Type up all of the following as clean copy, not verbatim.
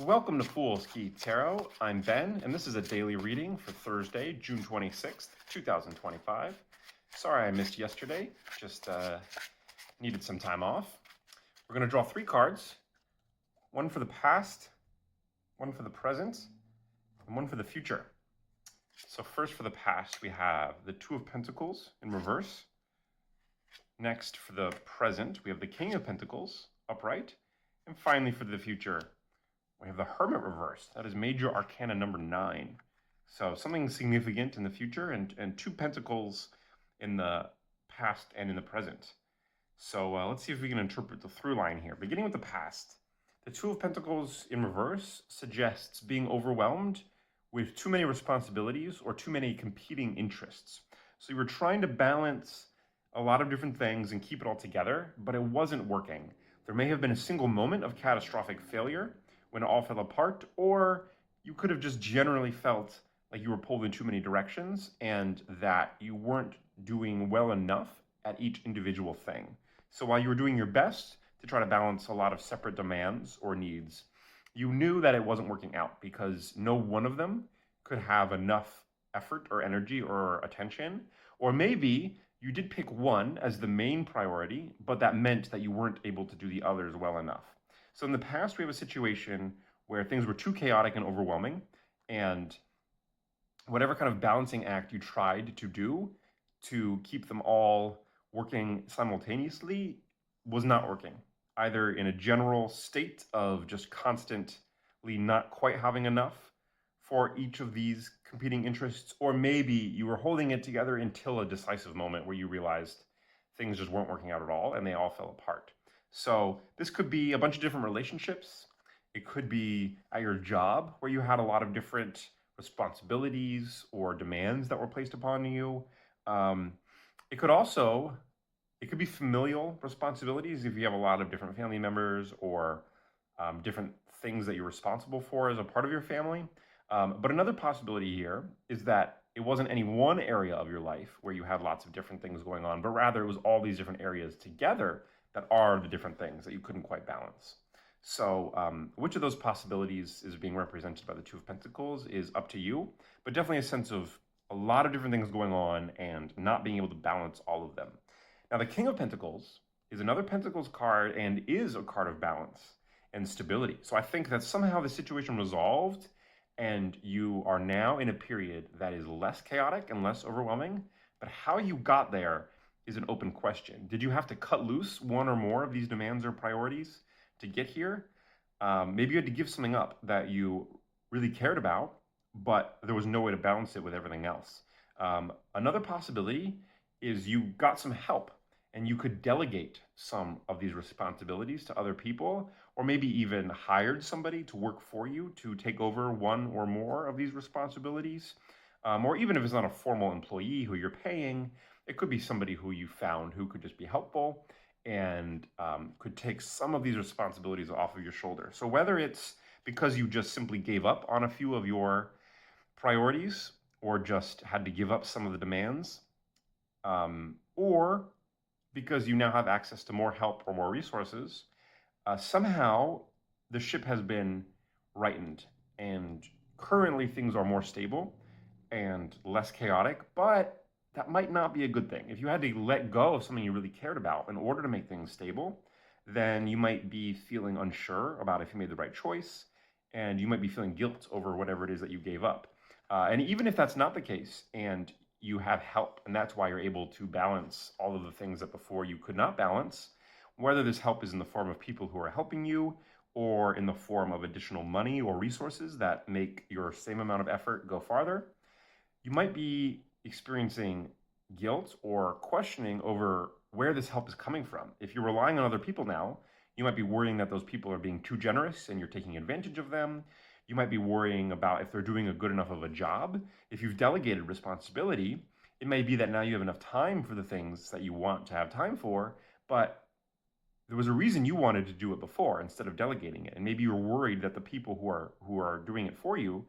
Welcome to Fool's Key Tarot. I'm Ben, and this is a daily reading for Thursday, June 26th, 2025. Sorry I missed yesterday, just needed some time off. We're going to draw three cards, one for the past, one for the present, and one for the future. So first for the past, we have the Two of Pentacles in reverse. Next, for the present, we have the King of Pentacles upright. And finally, for the future, we have the Hermit reverse. That is major arcana number 9. So something significant in the future and two pentacles in the past and in the present. So let's see if we can interpret the through line here. Beginning with the past, the Two of Pentacles in reverse suggests being overwhelmed with too many responsibilities or too many competing interests. So you were trying to balance a lot of different things and keep it all together, but it wasn't working. There may have been a single moment of catastrophic failure when it all fell apart, or you could have just generally felt like you were pulled in too many directions and that you weren't doing well enough at each individual thing. So while you were doing your best to try to balance a lot of separate demands or needs, you knew that it wasn't working out because no one of them could have enough effort or energy or attention. Or maybe you did pick one as the main priority, but that meant that you weren't able to do the others well enough. So in the past, we have a situation where things were too chaotic and overwhelming, and whatever kind of balancing act you tried to do to keep them all working simultaneously was not working, either in a general state of just constantly not quite having enough for each of these competing interests, or maybe you were holding it together until a decisive moment where you realized things just weren't working out at all and they all fell apart. So this could be a bunch of different relationships. It could be at your job where you had a lot of different responsibilities or demands that were placed upon you. It could be familial responsibilities if you have a lot of different family members or different things that you're responsible for as a part of your family. But another possibility here is that it wasn't any one area of your life where you had lots of different things going on, but rather it was all these different areas together that are the different things that you couldn't quite balance. So which of those possibilities is being represented by the Two of Pentacles is up to you, but definitely a sense of a lot of different things going on and not being able to balance all of them. Now, the King of Pentacles is another Pentacles card and is a card of balance and stability. So I think that somehow the situation resolved and you are now in a period that is less chaotic and less overwhelming, but how you got there is an open question. Did you have to cut loose one or more of these demands or priorities to get here? Maybe you had to give something up that you really cared about, but there was no way to balance it with everything else. Another possibility is you got some help and you could delegate some of these responsibilities to other people, or maybe even hired somebody to work for you to take over one or more of these responsibilities. Or even if it's not a formal employee who you're paying, it could be somebody who you found who could just be helpful and could take some of these responsibilities off of your shoulder. So whether it's because you just simply gave up on a few of your priorities or just had to give up some of the demands, or because you now have access to more help or more resources, somehow the ship has been rightened and currently things are more stable and less chaotic, but that might not be a good thing. If you had to let go of something you really cared about in order to make things stable, then you might be feeling unsure about if you made the right choice, and you might be feeling guilt over whatever it is that you gave up. And even if that's not the case, and you have help, and that's why you're able to balance all of the things that before you could not balance, whether this help is in the form of people who are helping you or in the form of additional money or resources that make your same amount of effort go farther, you might be experiencing guilt or questioning over where this help is coming from. If you're relying on other people now, you might be worrying that those people are being too generous and you're taking advantage of them. You might be worrying about if they're doing a good enough of a job. If you've delegated responsibility, it may be that now you have enough time for the things that you want to have time for, but there was a reason you wanted to do it before instead of delegating it. And maybe you're worried that the people who are doing it for you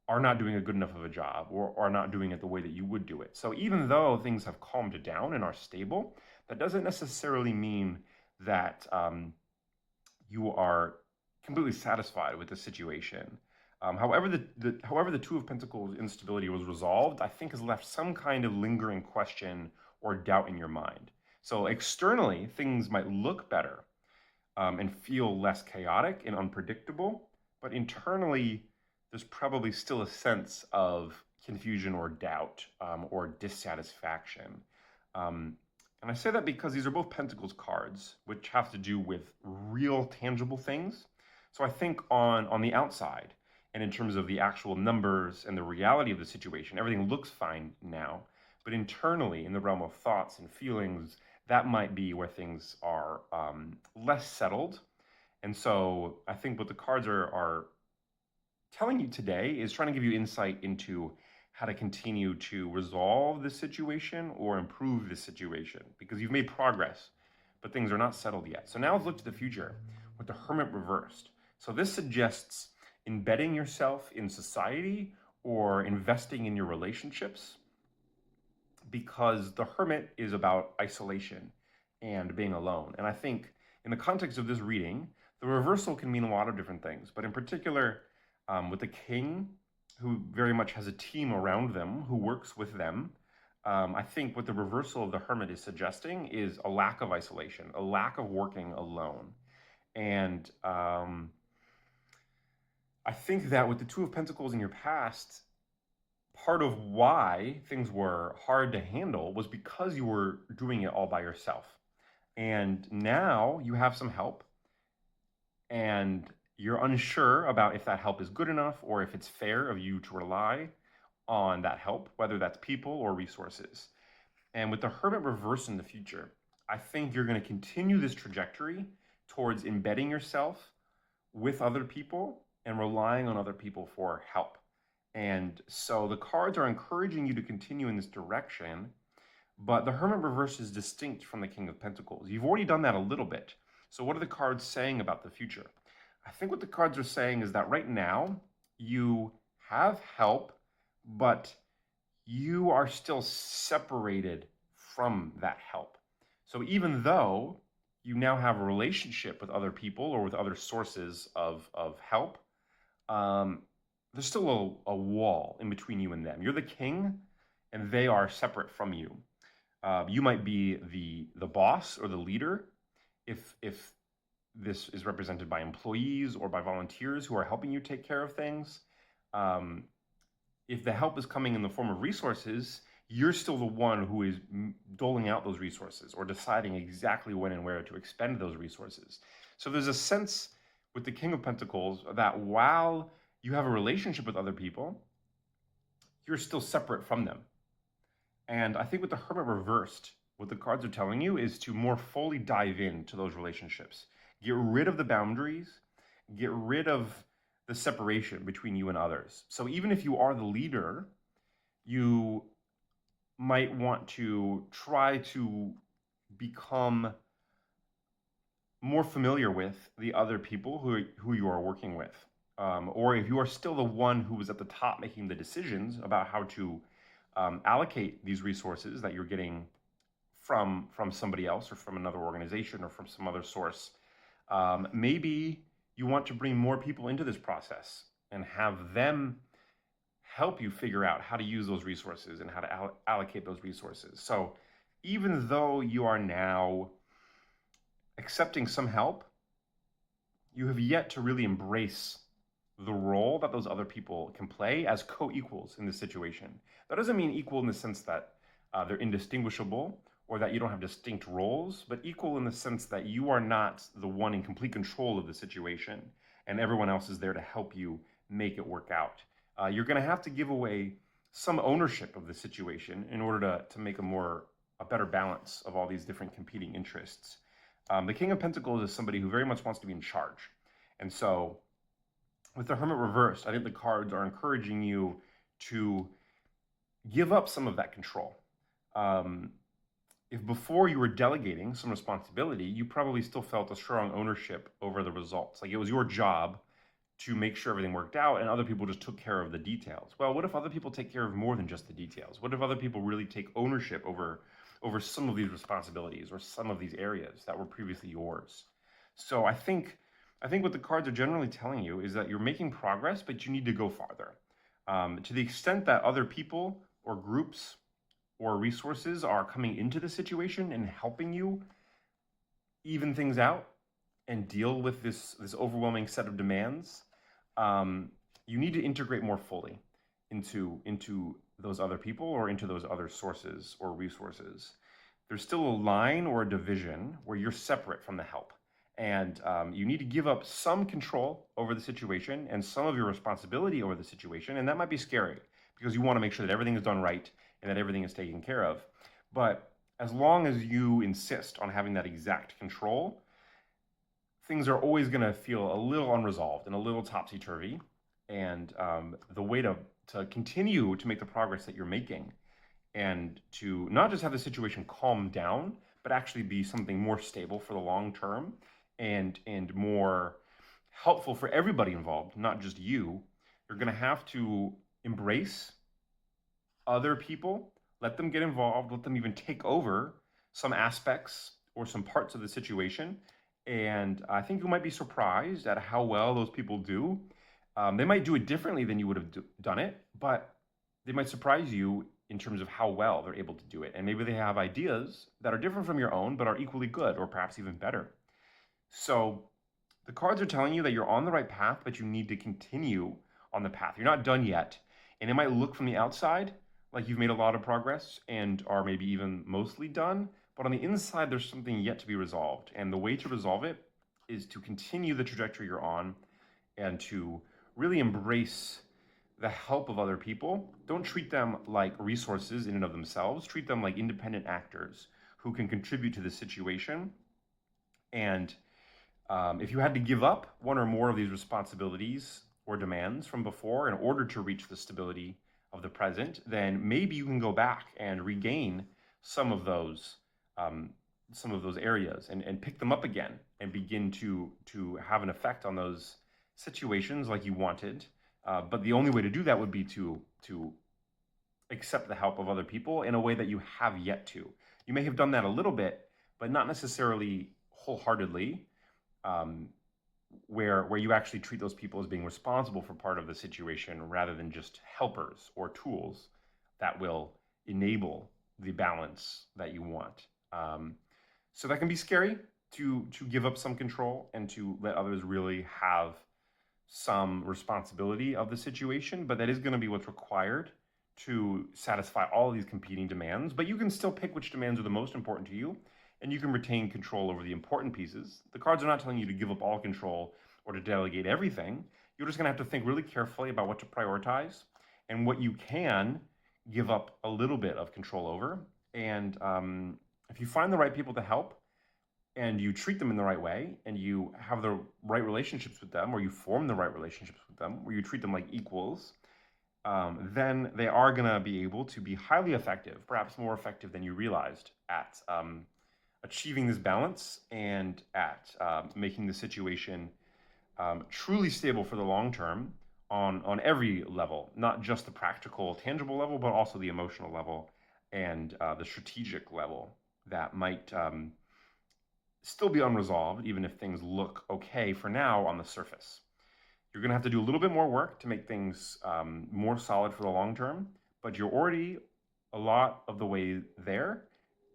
are not doing a good enough of a job or are not doing it the way that you would do it. So even though things have calmed down and are stable, that doesn't necessarily mean that you are completely satisfied with the situation. However, the Two of Pentacles instability was resolved, I think has left some kind of lingering question or doubt in your mind. So externally, things might look better and feel less chaotic and unpredictable, but internally, there's probably still a sense of confusion or doubt or dissatisfaction. And I say that because these are both Pentacles cards, which have to do with real tangible things. So I think on the outside, and in terms of the actual numbers and the reality of the situation, everything looks fine now. But internally, in the realm of thoughts and feelings, that might be where things are less settled. And so I think what the cards are telling you today is trying to give you insight into how to continue to resolve this situation or improve this situation, because you've made progress, but things are not settled yet. So now let's look to the future with the Hermit reversed. So this suggests embedding yourself in society or investing in your relationships, because the Hermit is about isolation and being alone. And I think in the context of this reading, the reversal can mean a lot of different things, but in particular, with the King, who very much has a team around them who works with them, I think what the reversal of the Hermit is suggesting is a lack of isolation, a lack of working alone. And I think that with the Two of Pentacles in your past, part of why things were hard to handle was because you were doing it all by yourself. And now you have some help, and you're unsure about if that help is good enough or if it's fair of you to rely on that help, whether that's people or resources. And with the Hermit reverse in the future, I think you're going to continue this trajectory towards embedding yourself with other people and relying on other people for help. And so the cards are encouraging you to continue in this direction, but the Hermit reverse is distinct from the King of Pentacles. You've already done that a little bit. So what are the cards saying about the future? I think what the cards are saying is that right now you have help, but you are still separated from that help. So even though you now have a relationship with other people or with other sources of help, there's still a wall in between you and them. You're the king, and they are separate from you. You might be the boss or the leader if this is represented by employees or by volunteers who are helping you take care of things. If the help is coming in the form of resources, you're still the one who is doling out those resources or deciding exactly when and where to expend those resources. So there's a sense with the King of Pentacles that while you have a relationship with other people, you're still separate from them. And I think with the Hermit reversed, what the cards are telling you is to more fully dive into those relationships. Get rid of the boundaries, get rid of the separation between you and others. So even if you are the leader, you might want to try to become more familiar with the other people who you are working with. Or if you are still the one who is at the top making the decisions about how to allocate these resources that you're getting from somebody else or from another organization or from some other source, maybe you want to bring more people into this process and have them help you figure out how to use those resources and how to allocate those resources. So even though you are now accepting some help, you have yet to really embrace the role that those other people can play as co-equals in this situation. That doesn't mean equal in the sense that they're indistinguishable or that you don't have distinct roles, but equal in the sense that you are not the one in complete control of the situation and everyone else is there to help you make it work out. You're going to have to give away some ownership of the situation in order to make a better balance of all these different competing interests. The King of Pentacles is somebody who very much wants to be in charge. And so with the Hermit reversed, I think the cards are encouraging you to give up some of that control. If before you were delegating some responsibility, you probably still felt a strong ownership over the results. Like it was your job to make sure everything worked out and other people just took care of the details. Well, what if other people take care of more than just the details? What if other people really take ownership over some of these responsibilities or some of these areas that were previously yours? So I think I think what the cards are generally telling you is that you're making progress, but you need to go farther. To the extent that other people or groups or resources are coming into the situation and helping you even things out and deal with this overwhelming set of demands, you need to integrate more fully into those other people or into those other sources or resources. There's still a line or a division where you're separate from the help. And you need to give up some control over the situation and some of your responsibility over the situation. And that might be scary because you want to make sure that everything is done right and that everything is taken care of. But as long as you insist on having that exact control, things are always going to feel a little unresolved and a little topsy-turvy. And the way to continue to make the progress that you're making and to not just have the situation calm down, but actually be something more stable for the long term and more helpful for everybody involved, not just you, you're going to have to embrace other people, let them get involved, let them even take over some aspects or some parts of the situation. And I think you might be surprised at how well those people do. They might do it differently than you would have done it, but they might surprise you in terms of how well they're able to do it. And maybe they have ideas that are different from your own, but are equally good or perhaps even better. So the cards are telling you that you're on the right path, but you need to continue on the path. You're not done yet. And it might look from the outside like you've made a lot of progress and are maybe even mostly done, but on the inside, there's something yet to be resolved. And the way to resolve it is to continue the trajectory you're on and to really embrace the help of other people. Don't treat them like resources in and of themselves. Treat them like independent actors who can contribute to the situation. And if you had to give up one or more of these responsibilities or demands from before in order to reach the stability of the present, then maybe you can go back and regain some of those areas and pick them up again and begin to have an effect on those situations like you wanted. But the only way to do that would be to accept the help of other people in a way that you have yet to. You may have done that a little bit, but not necessarily wholeheartedly, where you actually treat those people as being responsible for part of the situation rather than just helpers or tools that will enable the balance that you want. So that can be scary to give up some control and to let others really have some responsibility of the situation, but that is going to be what's required to satisfy all of these competing demands. But you can still pick which demands are the most important to you, and you can retain control over the important pieces. The cards are not telling you to give up all control or to delegate everything. You're just going to have to think really carefully about what to prioritize and what you can give up a little bit of control over. And if you find the right people to help, and you treat them in the right way, and you have the right relationships with them, or you form the right relationships with them, where you treat them like equals, then they are going to be able to be highly effective, perhaps more effective than you realized at achieving this balance and at making the situation truly stable for the long term on every level, not just the practical, tangible level, but also the emotional level and the strategic level that might still be unresolved, even if things look okay for now on the surface. You're going to have to do a little bit more work to make things more solid for the long term, but you're already a lot of the way there.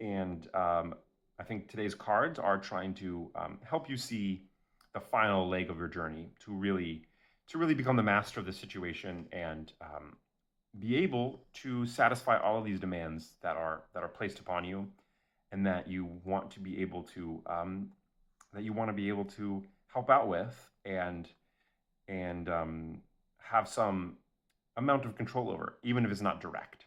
And I think today's cards are trying to help you see the final leg of your journey to really become the master of the situation and be able to satisfy all of these demands that are placed upon you, and that you want to be able to help out with and have some amount of control over, even if it's not direct.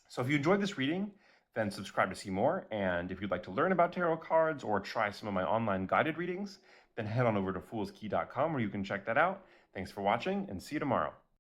So if you enjoyed this reading, then subscribe to see more. And if you'd like to learn about tarot cards or try some of my online guided readings, then head on over to foolskey.com where you can check that out. Thanks for watching, and see you tomorrow.